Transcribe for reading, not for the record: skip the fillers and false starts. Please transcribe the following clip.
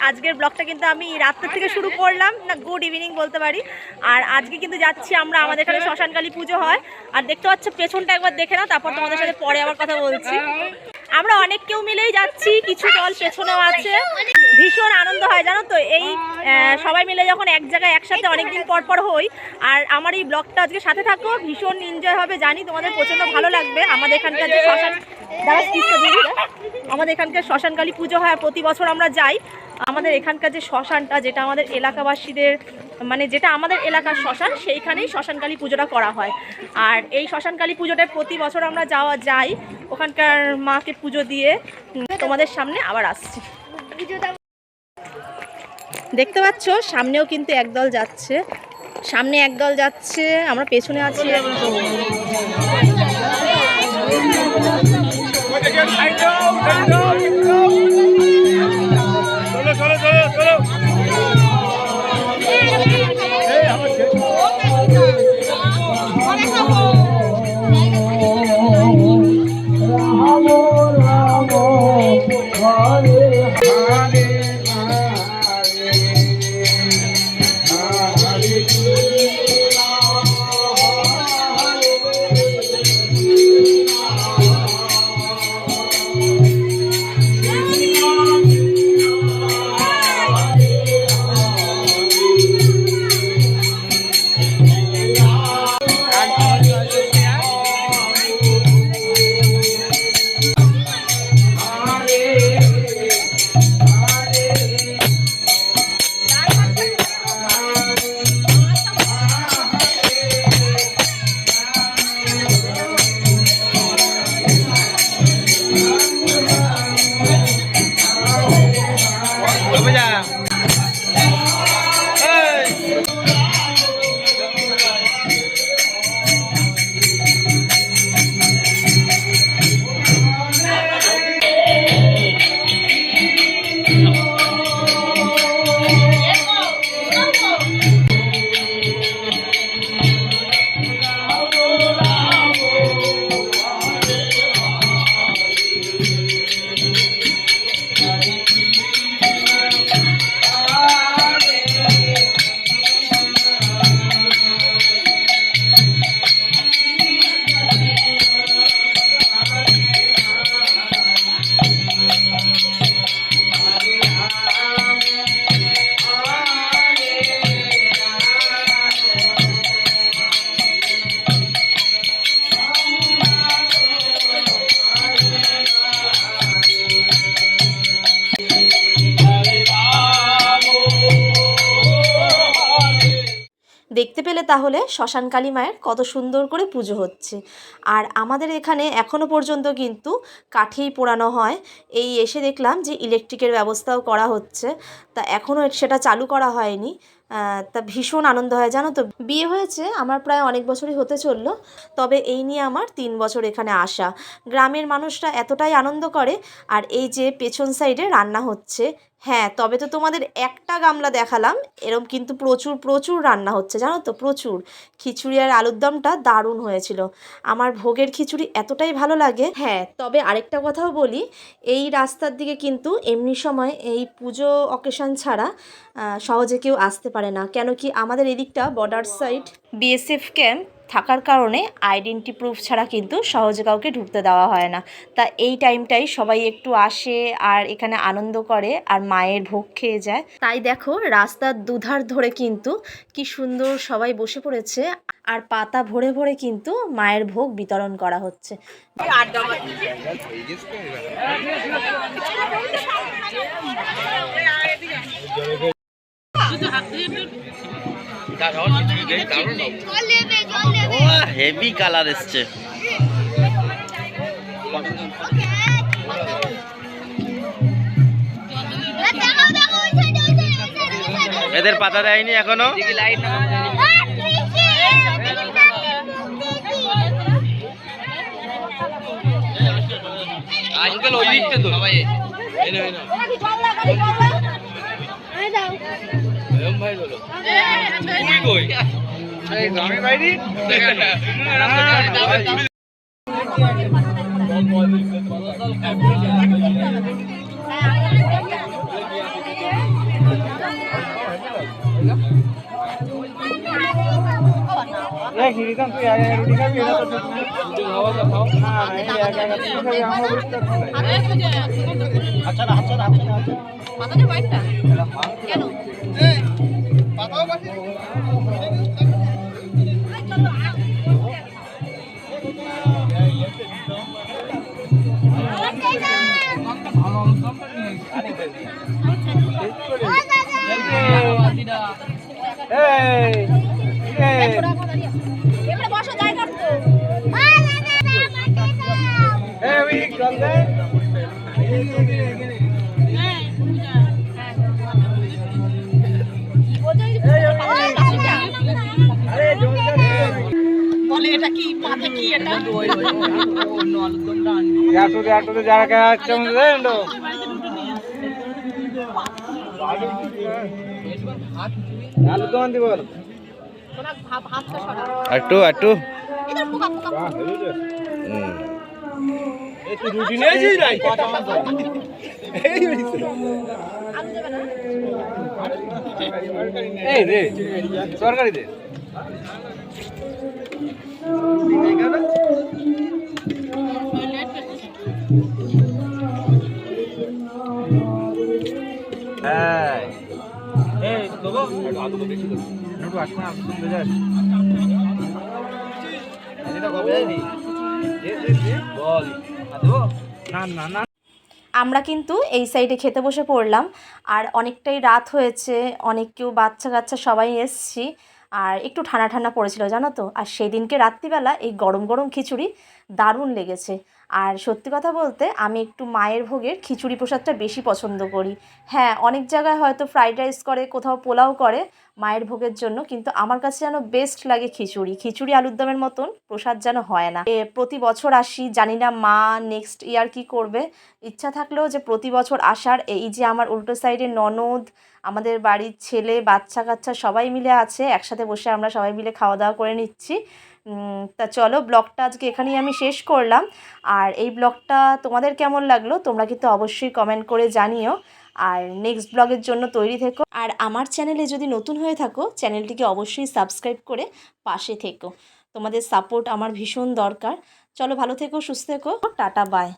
আজকের ব্লগটা কিন্তু আমি রাত্রের থেকে শুরু করলাম, না গুড ইভিনিং বলতে পারি। আর আজকে কিন্তু যাচ্ছি আমরা, আমাদের এখানে শ্মশানকালী পুজো হয়। আর দেখতে পাচ্ছ পেছনটা একবার দেখে নাও, তারপর তোমাদের সাথে পরে আবার কথা বলছি। আমরা অনেক কেউ মিলেই যাচ্ছি, কিছু দল পেছনেও আছে। ভীষণ আনন্দ হয় জানো তো, এই সবাই মিলে যখন এক জায়গায় একসাথে অনেকদিন পর পর হই। আর আমার এই ব্লগটা আজকে সাথে থাকো, ভীষণ এনজয় হবে, জানি তোমাদের প্রচণ্ড ভালো লাগবে। আমাদের এখানকার যে আমাদের এখানকার শ্মশানকালী পুজো হয়, প্রতি বছর আমরা যাই। আমাদের এখানকার যে শ্মশানটা, যেটা আমাদের এলাকাবাসীদের মানে যেটা আমাদের এলাকার শ্মশান, সেইখানেই শ্মশানকালী পুজোটা করা হয়। আর এই শ্মশানকালী পুজোটায় প্রতি বছর আমরা যাই, ওখানকার মাকে পুজো দিয়ে তোমাদের সামনে আবার আসছি। দেখতে পাচ্ছ সামনেও কিন্তু একদল যাচ্ছে, সামনে একদল যাচ্ছে, আমরা পেছনে আছি। দেখতে পেলে তাহলে শ্মশানকালী মায়ের কত সুন্দর করে পুজো হচ্ছে। আর আমাদের এখানে এখনও পর্যন্ত কিন্তু কাঠেই পোড়ানো হয়। এই এসে দেখলাম যে ইলেকট্রিকের ব্যবস্থাও করা হচ্ছে, তা এখনও সেটা চালু করা হয়নি। তা ভীষণ আনন্দ হয় জানো তো। বিয়ে হয়েছে আমার প্রায় অনেক বছরই হতে চললো, তবে এই নিয়ে আমার 3 বছর এখানে আসা। গ্রামের মানুষরা এতটাই আনন্দ করে। আর এই যে পেছন সাইডে রান্না হচ্ছে, হ্যাঁ তবে তো তোমাদের একটা গামলা দেখালাম, এরম কিন্তু প্রচুর প্রচুর রান্না হচ্ছে জানো তো, প্রচুর। খিচুড়ি আর আলুর দমটা দারুণ হয়েছিল। আমার ভোগের খিচুড়ি এতটাই ভালো লাগে। হ্যাঁ তবে আরেকটা কথাও বলি, এই রাস্তার দিকে কিন্তু এমনি সময় এই পুজো অকেশন ছাড়া সহজে কেউ আসতে পারে না, কেন কি আমাদের এদিকটা বর্ডার সাইড, বিএসএফ ক্যাম্প থাকার কারণে আইডেন্টি প্রুফ ছাড়া কিন্তু সহজে কাউকে ঢুকতে দেওয়া হয় না। তা এই টাইমটাই সবাই একটু আসে আর এখানে আনন্দ করে আর মায়ের ভোগ খেয়ে যায়। তাই দেখো রাস্তার দুধার ধরে কিন্তু কি সুন্দর সবাই বসে পড়েছে, আর পাতা ভরে ভরে কিন্তু মায়ের ভোগ বিতরণ করা হচ্ছে। হেভি কালার এসছে। এদের পাতা দেয়নি এখনো। আঙ্কেল ওই দিকটা তো ভাই, ভাই বলো তুমি কই গ্রামের বাইরে একটু একটু সরকারি দে আমরা কিন্তু এই সাইডে খেতে বসে পড়লাম। আর অনেকটাই রাত হয়েছে, অনেক কেউ বাচ্চা কাচ্চা সবাই এসছি। আর একটু ঠান্ডা ঠান্ডা পড়েছিল জানো তো। আর সেই দিনকে রাত্রিবেলা এই গরম গরম খিচুড়ি দারুণ লেগেছে। আর সত্যি কথা বলতে আমি একটু মায়ের ভোগের খিচুড়ি প্রসাদটা বেশি পছন্দ করি। হ্যাঁ, অনেক জায়গায় হয়তো ফ্রাইড রাইস করে, কোথাও পোলাও করে মায়ের ভোগের জন্য, কিন্তু আমার কাছে যেন বেস্ট লাগে খিচুড়ি। খিচুড়ি আলুর দমের মতন প্রসাদ যেন হয় না। প্রতি বছর আসি, জানি না মা নেক্সট ইয়ার কি করবে। ইচ্ছা থাকলেও যে প্রতি বছর আসার, এই যে আমার উল্টো সাইডে ননদ, আমাদের বাড়ির ছেলে, বাচ্চা কাচ্চা সবাই মিলে আছে, একসাথে বসে আমরা সবাই মিলে খাওয়া দাওয়া করে নিচ্ছি। তা চলো, ব্লগটা আজকে এখানেই আমি শেষ করলাম। আর এই ব্লগটা তোমাদের কেমন লাগলো তোমরা কিন্তু অবশ্যই কমেন্ট করে জানিও। আর নেক্সট ব্লগের জন্য তৈরি থেকো। আর আমার চ্যানেলে যদি নতুন হয়ে থাকো, চ্যানেলটিকে অবশ্যই সাবস্ক্রাইব করে পাশে থেকো। তোমাদের সাপোর্ট আমার ভীষণ দরকার। চলো, ভালো থেকো, সুস্থ থেকো, টাটা, বাই।